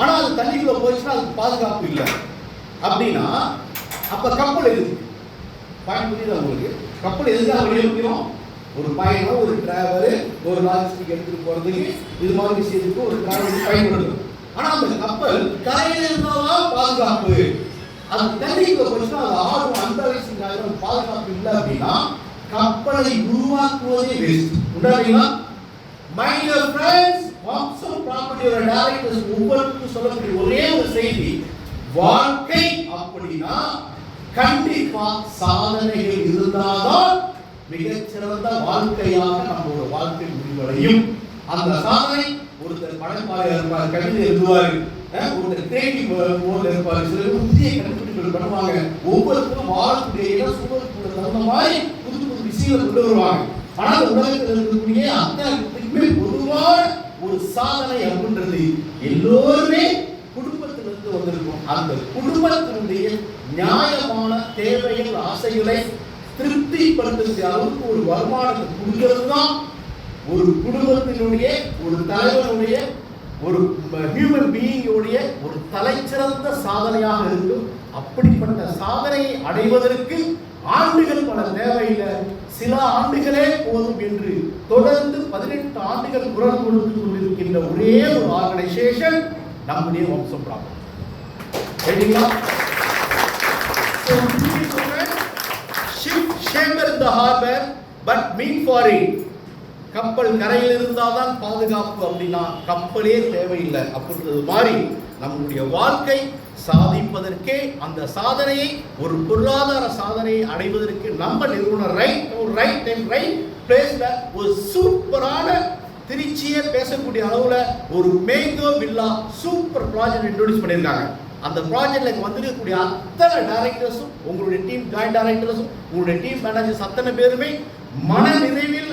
ஆனா அது தண்ணிக்குள்ள போயிடுச்சுன்னா அதுக்கு பாதுகாப்பு இல்லை அப்படின்னா அப்ப கப்பல் எதுக்கு? பாயிண்ட் புரியுதா உங்களுக்கு? கப்பல் எதுக்காக வெளியே ஒரு பயணம், ஒரு டிராவல், ஒரு லாஜிஸ்டிக் எடுத்துட்டு போறதுக்கு இது மாதிரி விஷயத்துக்கு ஒரு டிராவல் பயன்படுது. ஆனா அந்த கப்பல் கரையில இருந்தாதான் பாதுகாப்பு. அது தண்ணிக்குள்ள போயிடுச்சுன்னா அது ஆடும், அந்த வயசுக்கு பாதுகாப்பு இல்லை அப்படின்னா கப்பலை உருவாக்குவதே வேஸ்ட். உண்டாங்களா? மை டியர் ஃப்ரெண்ட்ஸ், வம்சம் ப்ராப்பர்ட்டியோட டைரக்டர்ஸ் ஒவ்வொருத்தரும் சொல்லக்கூடிய ஒரே ஒரு செய்தி, வாழ்க்கை அப்படின்னா கண்டிப்பா சாதனைகள் இருந்தால்தான் மிகச்சிறந்த வாழ்க்கையாக நம்மளோட வாழ்க்கை முடிவடையும். அந்த சாதனை ஒருத்தர் படைப்பாளியாக இருப்பார், கவிதை எழுதுவார், ஒருத்தர் கிரியேட்டிவ் மோட்ல இருப்பார், சிலர் புதிய கண்டுபிடிப்புகள் பண்ணுவாங்க. ஒவ்வொருத்தரும் வாழக்கூடிய சூழலுக்கு தகுந்த மாதிரி புது புது விஷயங்களை கொண்டு வருவாங்க. ஆனால் உலகத்தில் இருக்கக்கூடிய அத்தனை பொதுவான ஒரு சாதனை அப்படின்றது எல்லோருமே குடும்பத்திலிருந்து வந்திருக்கும். அந்த குடும்பத்தினுடைய நியாயமான தேவைகள், ஆசைகளை திருப்திப்படுத்துகிற அளவுக்கு ஒரு வருமானத்தை கொடுக்கிறது தான் ஒரு குடும்பத்தினுடைய, ஒரு தலைவனுடைய, ஒரு ஹியூமன் பீயிங்குடைய ஒரு தலைச்சிறந்த சாதனையாக இருக்கும். அப்படிப்பட்ட சாதனையை அடைவதற்கு ஆண்டுகள் பல தேவையில்லை, சில ஆண்டுகளே போதும் என்று தொடர்ந்து 18 ஆண்டுகள் குரல் கொடுத்து கொண்டிருக்கின்ற ஒரே ஒரு ஆர்கனைசேஷன் நம்முடைய வம்சம் ப்ராப்பர்ட்டி. கப்பல் கரையில் இருந்தால்தான் பாதுகாப்பு அப்படின்னா கப்பலே தேவையில்லை அப்படின்றது மாதிரி நம்முடைய வாழ்க்கை சாதிப்பதற்கே, அந்த சாதனையை, ஒரு பொருளாதார சாதனையை அடைவதற்கு நம்ம நிறுவனர் ரைட் டைம் ரைட் பிளேஸ்ல ஒரு சூப்பரான திருச்சியே பேசக்கூடிய அளவுல ஒரு mango villa super project introduce பண்ணியிருக்காங்க. அந்த ப்ராஜெக்ட்ல வந்திருக்கக்கூடிய அத்தனை டைரக்டர்ஸும், உங்களுடைய டீம் ஜாயிண்ட் டைரக்டர்ஸும், உங்களுடைய டீம் மேனேஜர்ஸ் அத்தனை பேருமே மன நிறைவில்